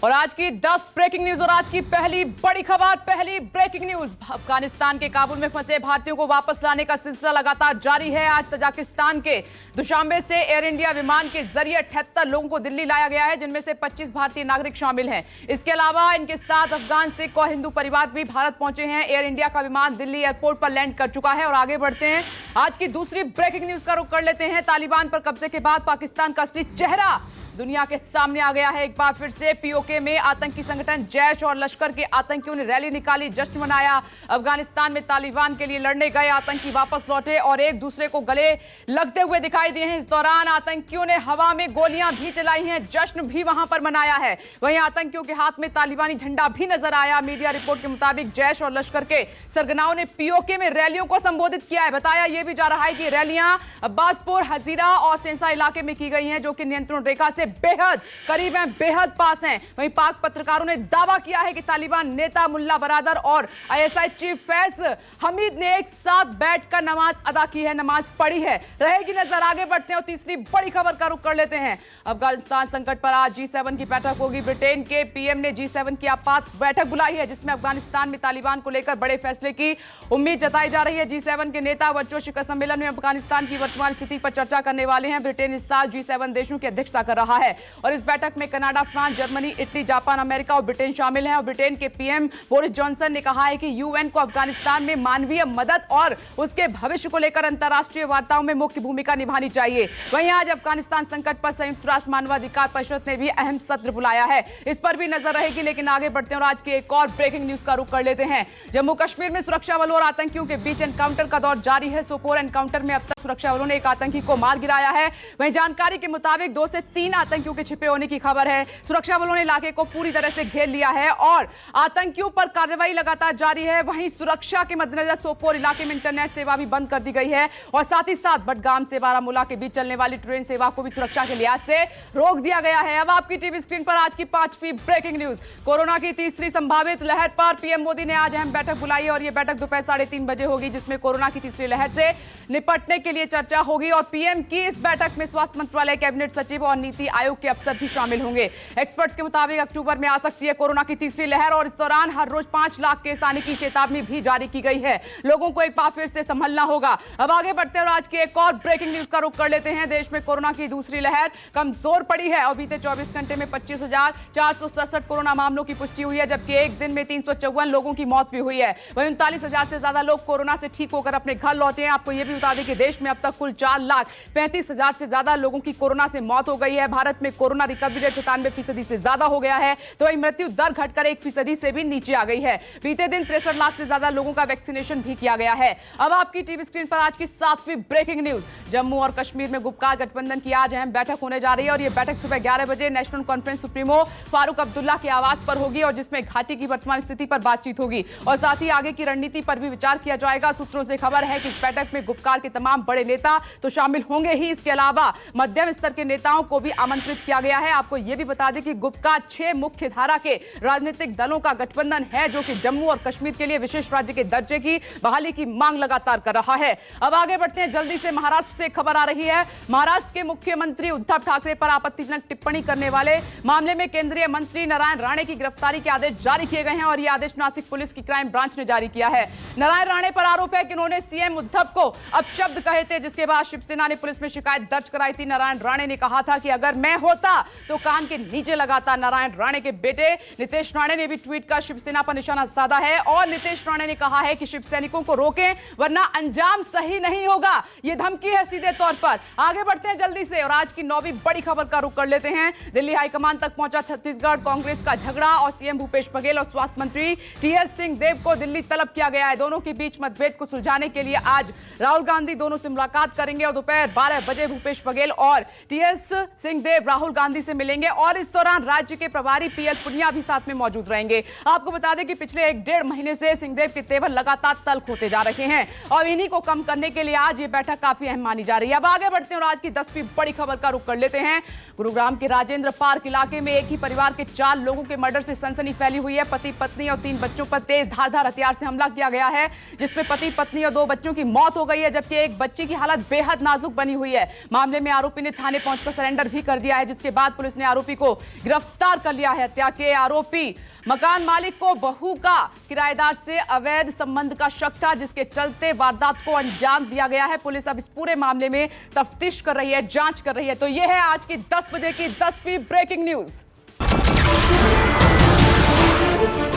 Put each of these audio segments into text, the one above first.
और आज की 10 ब्रेकिंग न्यूज और आज की पहली बड़ी खबर, पहली ब्रेकिंग न्यूज। अफगानिस्तान के काबुल में फंसे भारतीयों को वापस लाने का सिलसिला लगातार जारी है। आज तजाकिस्तान के दुशांबे से एयर इंडिया विमान के जरिए 78 लोगों को दिल्ली लाया गया है, जिनमें से 25 भारतीय नागरिक शामिल हैं। इसके अलावा इनके साथ अफगान सिख और हिंदू परिवार भी भारत पहुंचे हैं। एयर इंडिया का विमान दिल्ली एयरपोर्ट पर लैंड कर चुका है। और आगे बढ़ते हैं, आज की दूसरी ब्रेकिंग न्यूज का रुख कर लेते हैं। तालिबान पर कब्जे के बाद पाकिस्तान का असली चेहरा दुनिया के सामने आ गया है। एक बार फिर से पीओके में आतंकी संगठन जैश और लश्कर के आतंकियों ने रैली निकाली, जश्न मनाया। अफगानिस्तान में तालिबान के लिए लड़ने गए आतंकी वापस लौटे और एक दूसरे को गले लगते हुए दिखाई दिए हैं। इस दौरान आतंकियों ने हवा में गोलियां भी चलाई हैं, जश्न भी वहां पर मनाया है। वहीं आतंकियों के हाथ में तालिबानी झंडा भी नजर आया। मीडिया रिपोर्ट के मुताबिक जैश और लश्कर के सरगनाओं ने पीओके में रैलियों को संबोधित किया है। बताया यह भी जा रहा है कि रैलियां अब्बासपुर, हजीरा और सेंसा इलाके में की गई हैं, जो कि नियंत्रण रेखा से बेहद करीब हैं, बेहद पास हैं। वहीं पाक पत्रकारों ने दावा किया है कि तालिबान नेता मुल्ला बरादर और आईएसआई चीफ फैज हमीद ने एक साथ बैठकर नमाज अदा की है, नमाज पढ़ी है। रहेगी नजर। आगे बढ़ते हैं और तीसरी बड़ी खबर का रुख कर लेते हैं। अफगानिस्तान संकट पर आज G7 की बैठक होगी। ब्रिटेन के पीएम ने G7 की आपात बैठक बुलाई है, जिसमें अफगानिस्तान में तालिबान को लेकर बड़े फैसले की उम्मीद जताई जा रही है। G7 के नेता वर्चुअल शिखर सम्मेलन में अफगानिस्तान की वर्तमान स्थिति पर चर्चा करने वाले हैं। ब्रिटेन इस साल G7 देशों की अध्यक्षता कर रहा है और इस बैठक में Canada, France, Germany, Italy, Japan, America और ब्रिटेन शामिल हैं। और ब्रिटेन के पीएम बोरिस जॉनसन ने कहा है कि यूएन को अफगानिस्तान में मानवीय मदद और उसके भविष्य को लेकर अंतर्राष्ट्रीय वार्ताओं में मुख्य भूमिका निभानी चाहिए। वहीं आज अफगानिस्तान संकट पर संयुक्त राष्ट्र मानवाधिकार परिषद ने भी अहम सत्र बुलाया है, इस पर भी नजर रहेगी। लेकिन आगे बढ़ते हैं और आज की एक और ब्रेकिंग न्यूज का रुख कर लेते हैं। जम्मू कश्मीर में सुरक्षा बलों और आतंकियों के बीच एनकाउंटर का दौर जारी है। सोपोर एनकाउंटर में अब तक सुरक्षा बलों ने एक आतंकी को मार गिराया है। वहीं जानकारी के मुताबिक 2 से 3 आतंकियों के छिपे होने की खबर है। सुरक्षा बलों ने इलाके को पूरी तरह से घेर लिया है और आतंकियों पर कार्रवाई लगातार जारी है। वहीं सुरक्षा के मद्देनजर सोपोर इलाके में इंटरनेट सेवा भी बंद कर दी गई है और साथ ही साथ बडगाम से बारामूला के बीच चलने वाली ट्रेन सेवा को भी सुरक्षा के लिहाज से रोक दिया गया है। अब आपकी टीवी स्क्रीन पर आज की 5वीं ब्रेकिंग न्यूज। कोरोना की तीसरी संभावित लहर पर पीएम मोदी ने आज अहम बैठक बुलाई और यह बैठक दोपहर 3:30 बजे होगी, जिसमें कोरोना की तीसरी लहर से निपटने के लिए चर्चा होगी। और पीएम की इस बैठक में स्वास्थ्य मंत्रालय, कैबिनेट सचिव और नीति आयोग के अफसर भी शामिल होंगे। एक्सपर्ट्स के मुताबिक अक्टूबर में आ सकती है कोरोना की तीसरी लहर और इस दौरान हर रोज 5 लाख केस आने की चेतावनी भी जारी की गई है। लोगों को एक बार फिर से संभलना होगा। अब आगे बढ़ते हैं और आज की एक और ब्रेकिंग न्यूज का रुख कर लेते हैं। देश में कोरोना की दूसरी लहर कमजोर पड़ी है और बीते 24 घंटे में 25,467 कोरोना मामलों की पुष्टि हुई है, जबकि एक दिन में 354 लोगों की मौत भी हुई है। वहीं 39,000 से ज्यादा लोग कोरोना से ठीक होकर अपने घर लौटे हैं। आपको यह भी बता दें कि देश में अब तक कुल 4,35,000 से ज्यादा लोगों की कोरोना से मौत हो गई है। भारत में कोरोना रिकवरी रेट 97% से ज्यादा हो गया है, तो वहीं मृत्यु दर घटकर 1% से भी नीचे आ गई है। बीते दिन 63 लाख से ज्यादा लोगों का वैक्सीनेशन भी किया गया है। अब आपकी टीवी स्क्रीन पर आज की 7वीं ब्रेकिंग न्यूज। जम्मू और कश्मीर में गुपकार गठबंधन की आज अहम बैठक होने जा रही है और यह बैठक सुबह 11 बजे national conference supremo Farooq Abdullah के आवास पर होगी और जिसमें घाटी की वर्तमान स्थिति पर बातचीत होगी और साथ ही आगे की रणनीति पर भी विचार किया जाएगा। सूत्रों से खबर है कि इस बैठक में गुपकार के तमाम बड़े नेता तो शामिल होंगे ही, इसके अलावा मध्यम स्तर के नेताओं को भी आमंत्रित किया गया है। आपको यह भी बता दें कि गुपकार 6 मुख्य धारा के राजनीतिक दलों का गठबंधन है, जो कि जम्मू और कश्मीर के लिए विशेष राज्य के दर्जे की बहाली की मांग लगातार कर रहा है। अब आगे बढ़ते हैं जल्दी से। महाराष्ट्र से खबर आ रही है। महाराष्ट्र के मुख्यमंत्री उद्धव ठाकरे पर आपत्तिजनक टिप्पणी करने वाले मामले में केंद्रीय मंत्री नारायण राणे की गिरफ्तारी के आदेश जारी किए गए हैं और यह आदेश नासिक पुलिस की क्राइम ब्रांच ने जारी किया है। नारायण राणे पर आरोप है कि उन्होंने सीएम उद्धव को अपशब्द कहे थे, जिसके बाद शिवसेना ने पुलिस में शिकायत दर्ज कराई थी। नारायण राणे ने कहा था कि अगर मैं होता तो कान के नीचे लगाता। नारायण राणे के बेटे नीतीश राणे ने भी ट्वीट कर शिवसेना पर निशाना साधा है और नीतीश राणे ने कहा है कि शिव सैनिकों को रोकें वरना अंजाम सही नहीं होगा। यह धमकी है सीधे तौर पर। आगे बढ़ते हैं जल्दी से और आज की 9वीं बड़ी खबर का रुख कर लेते हैं। दिल्ली हाईकमान तक पहुंचा छत्तीसगढ़ कांग्रेस का झगड़ा और सीएम भूपेश बघेल और स्वास्थ्य मंत्री टीएस सिंहदेव को दिल्ली तलब किया गया है। दोनों के बीच मतभेद को सुलझाने के लिए आज राहुल गांधी दोनों से मुलाकात करेंगे और दोपहर 12 बजे भूपेश बघेल और टीएस सिंहदेव राहुल गांधी से मिलेंगे और इस दौरान राज्य के प्रभारी पीएल पुनिया भी साथ में मौजूद रहेंगे। आपको बता दें कि पिछले 1-1.5 महीने से सिंहदेव के तेवर लगातार तल्ख होते जा रहे हैं और इन्हीं को कम करने के लिए आज ये बैठक काफी अहम मानी जा रही है। अब आगे बढ़ते हैं और आज की 10वीं बड़ी खबर का रुख कर लेते हैं। गुरुग्राम के राजेंद्र पार्क इलाके में एक ही परिवार के 4 लोगों के मर्डर से सनसनी फैली हुई है। पति पत्नी और 3 बच्चों पर तेज धारदार हथियार से हमला किया गया है, जिसमें पति पत्नी और 2 बच्चों की मौत हो गई है, जबकि एक बच्ची की हालत बेहद नाजुक बनी हुई है। मामले में आरोपी ने थाने पहुंचकर सरेंडर भी कर कर दिया है, जिसके बाद पुलिस ने आरोपी को गिरफ्तार कर लिया है। हत्या के आरोपी मकान मालिक को बहू का किराएदार से अवैध संबंध का शक था, जिसके चलते वारदात को अंजाम दिया गया है। पुलिस अब इस पूरे मामले में तफ्तीश कर रही है, जांच कर रही है। तो यह है आज की 10 बजे की 10वीं ब्रेकिंग न्यूज।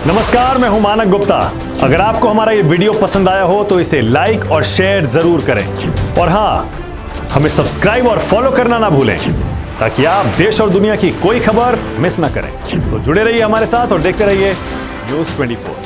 नमस्कार, मैं हूं मानक गुप्ता। अगर आपको हमारा ये वीडियो पसंद आया हो तो इसे लाइक और शेयर जरूर करें, और हां, हमें सब्सक्राइब और फॉलो करना ना भूलें, ताकि आप देश और दुनिया की कोई खबर मिस ना करें। तो जुड़े रहिए हमारे साथ और देखते रहिए News 24।